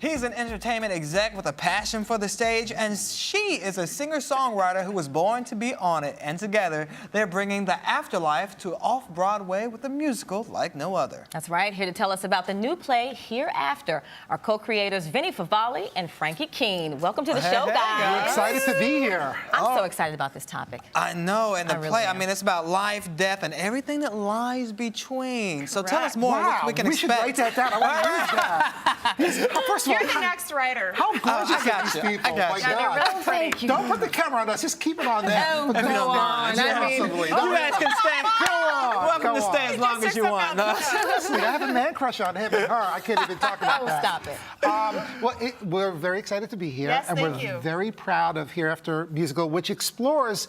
He's an entertainment exec with a passion for the stage, and she is a singer-songwriter who was born to be on it. And together, they're bringing the afterlife to off-Broadway with a musical like no other. That's right. Here to tell us about the new play, Hereafter, are co-creators Vinnie Favale and Frankie Keane. Welcome to the show, guys. We're excited to be here. I'm so excited about this topic. I know, and the really play, am. I mean, it's about life, death, and everything that lies between. So tell us more Wow, what we can should expect. write that down. I want to use that. First of all, You're the next writer. how gorgeous I got are these you. people? I got My you. God. Oh, thank you. Don't put the camera on us. Just keep it on them. Oh, If you go don't on. mind. I mean, Absolutely. You guys can stay. Go on. Welcome Go to stay on. as long as you want. No? Seriously, I have a man crush on him and her. I can't even talk about Oh, that. stop it. We're very excited to be here, Yes, and thank we're you. very proud of Hereafter Musical, which explores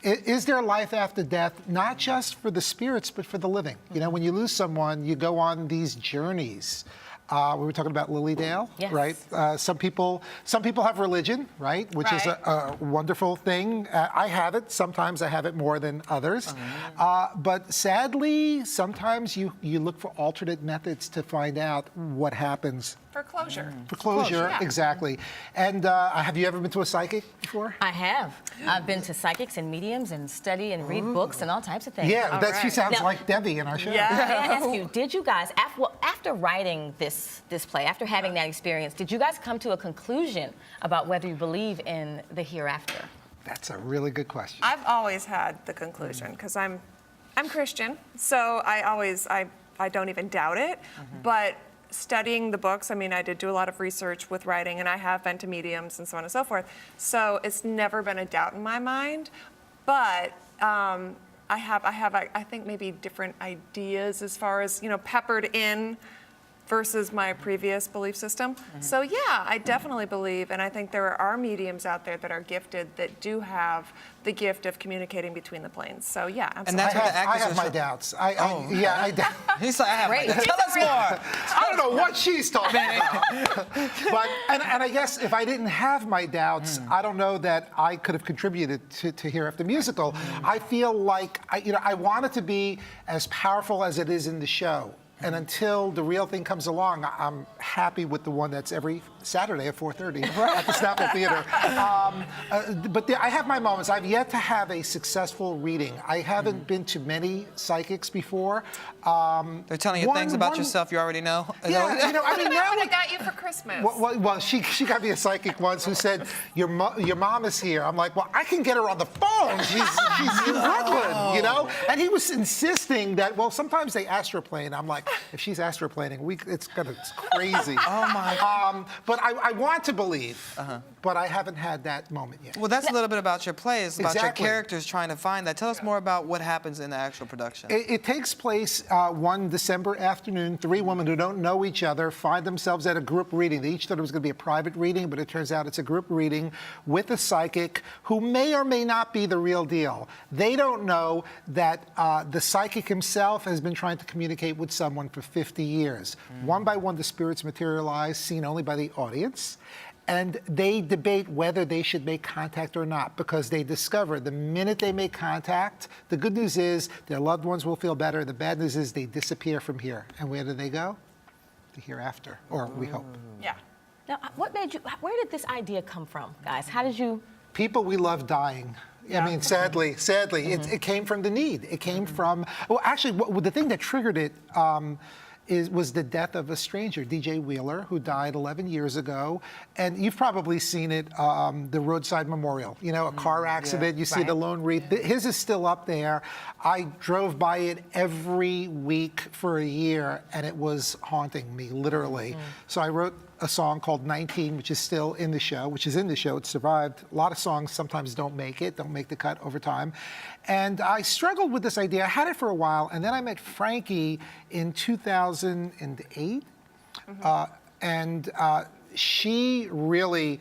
is there life after death, not just for the spirits, but for the living. You know, when you lose someone, you go on these journeys. We were talking about Lily Dale, Yes. right? Some people have religion, right? Which is Right. a wonderful thing. I have it. Sometimes I have it more than others. But sadly, sometimes you look for alternate methods to find out what happens. For closure. For closure, yeah. exactly. And have you ever been to a psychic before? I have. I've been to psychics and mediums and study and read books and all types of things. Yeah, she right. sounds Now- like Debbie in our show. Yeah. May I ask you, did you guys, after writing this play, after having that experience, did you guys come to a conclusion about whether you believe in the hereafter? That's a really good question. I've always had the conclusion because I'm Christian, so I don't even doubt it. But studying the books, I mean, I did do a lot of research with writing, and I have been to mediums and so on and so forth. So it's never been a doubt in my mind. But I think maybe different ideas as far as, peppered in versus my previous belief system. So yeah, I definitely believe, and I think there are mediums out there that are gifted that do have the gift of communicating between the planes. So yeah, absolutely. And that's what the I actors have are my showing. doubts. I doubt. He's like, I have my Great. doubts. Tell us more. I don't know what she's talking about. But and I guess if I didn't have my doubts, I don't know that I could have contributed to Hereafter Musical. I feel like I want it to be as powerful as it is in the show. And until the real thing comes along, I'm happy with the one that's every Saturday at 4:30 at the Stauffer Theater. But I have my moments. I've yet to have a successful reading. I haven't been to many psychics before. They're telling you things about yourself you already know. Yeah, I mean, now What I got you for Christmas? well, she got me a psychic once who said, your mom is here. I'm like, well, I can get her on the phone. She's in Brooklyn, And he was insisting that, well, sometimes they astroplane. I'm like, if she's astroplaning, it's crazy. Oh, my. But I want to believe, but I haven't had that moment yet. Well, that's a little bit about your play. It's about Exactly. your characters trying to find that. Tell us more about what happens in the actual production. It takes place one December afternoon. 3 women who don't know each other find themselves at a group reading. They each thought it was going to be a private reading, but it turns out it's a group reading with a psychic who may or may not be the real deal. They don't know that the psychic himself has been trying to communicate with someone for 50 years. One by one, the spirits materialize, seen only by the audience. And they debate whether they should make contact or not, because they discover the minute they make contact, the good news is their loved ones will feel better. The bad news is they disappear from here. And where do they go? The hereafter, or we hope. Yeah. Now, where did this idea come from, guys? How did you? People we love dying. I mean, sadly, it came from the need. It came from, well, actually, the thing that triggered it was the death of a stranger, DJ Wheeler, who died 11 years ago. And you've probably seen it, the roadside memorial. A car accident, you see the lone wreath. His is still up there. I drove by it every week for a year, and it was haunting me, literally. So I wrote a song called 19, which is still in the show, It survived. A lot of songs sometimes don't make the cut over time. And I struggled with this idea. I had it for a while, and then I met Frankie in 2008. And she really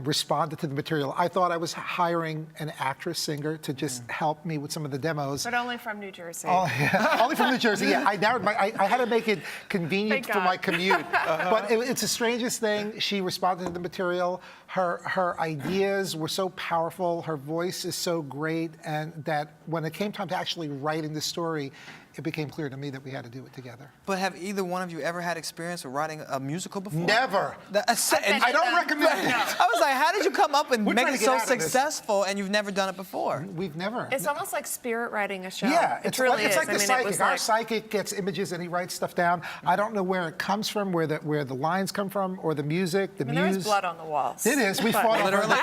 responded to the material. I thought I was hiring an actress singer to just help me with some of the demos. But only from New Jersey. Oh, yeah. Only from New Jersey, yeah. I had to make it convenient Thank for God. my commute. But it's the strangest thing. She responded to the material. Her ideas were so powerful. Her voice is so great. And that when it came time to actually writing the story, it became clear to me that we had to do it together. But have either one of you ever had experience with writing a musical before? Never. And I don't recommend it. I was like, how did you come up and We're make trying it to so get out of this. successful and you've never done it before? We've never. It's almost like spirit writing a show. Yeah, it truly it's is. like the I mean, psychic. it was Our like, psychic gets images and he writes stuff down. I don't know where it comes from, where the lines come from, or the music, the I mean, there muse. was blood on the walls. It is. We But- fought over Literally.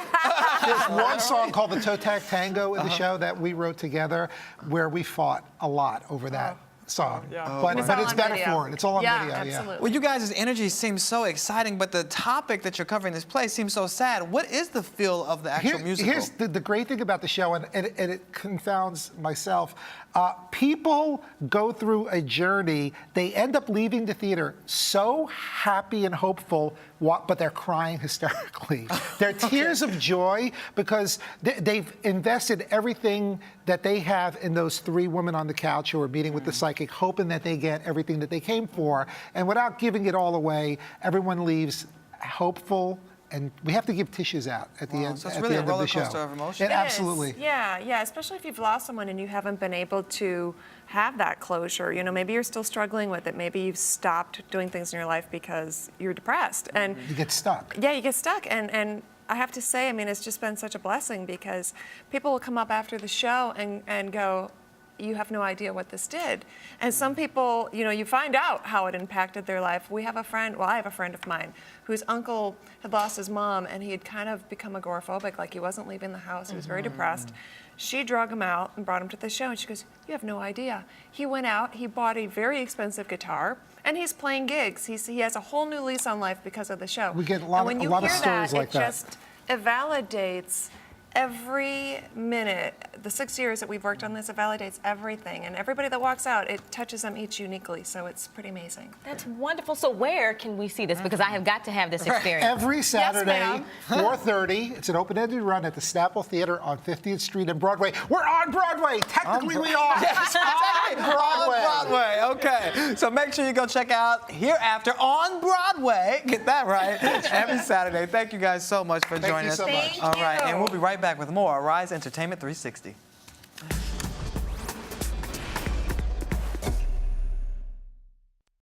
There's one song called the Toe Tag Tango in the show that we wrote together, where we fought a lot over that song. But It's but all it's on better video. for it. It's all on yeah, video. Absolutely. Well, you guys' energy seems so exciting, but the topic that you're covering this play seems so sad. What is the feel of the actual musical? Here's the great thing about the show, and it confounds myself. People go through a journey. They end up leaving the theater so happy and hopeful, but they're crying hysterically. They're tears of joy because they've invested everything that they have in those three women on the couch who are meeting with the psychic, hoping that they get everything that they came for. And without giving it all away, everyone leaves hopeful. And we have to give tissues out at the end, so it's at really the a end of roller the show. coaster of emotion. It It is. absolutely. Yeah, especially if you've lost someone and you haven't been able to have that closure. You know, maybe you're still struggling with it. Maybe you've stopped doing things in your life because you're depressed. And You get stuck. yeah, you get stuck. And I have to say, I mean, it's just been such a blessing because people will come up after the show and go, you have no idea what this did. And some people, you know, you find out how it impacted their life. We have a friend, well, I have a friend of mine whose uncle had lost his mom and he had kind of become agoraphobic, like he wasn't leaving the house, he was very depressed. She drug him out and brought him to the show and she goes, you have no idea. He went out, he bought a very expensive guitar and he's playing gigs. He has a whole new lease on life because of the show. We get a lot and when of you hear stories that, like it that. just, it validates every minute. The 6 years that we've worked on this, it validates everything. And everybody that walks out, it touches them each uniquely. So it's pretty amazing. That's wonderful. So where can we see this? Because I have got to have this experience. Every Saturday, ma'am. 4:30. It's an open-ended run at the Snapple Theater on 50th Street and Broadway. We're on Broadway. Technically, we are. Yes, on Broadway. On Broadway, okay. So make sure you go check out Hereafter on Broadway. Get that right. Every Saturday. Thank you guys so much for joining you us. so much. Thank All right, you. and we'll be right back with more Rise Entertainment 360.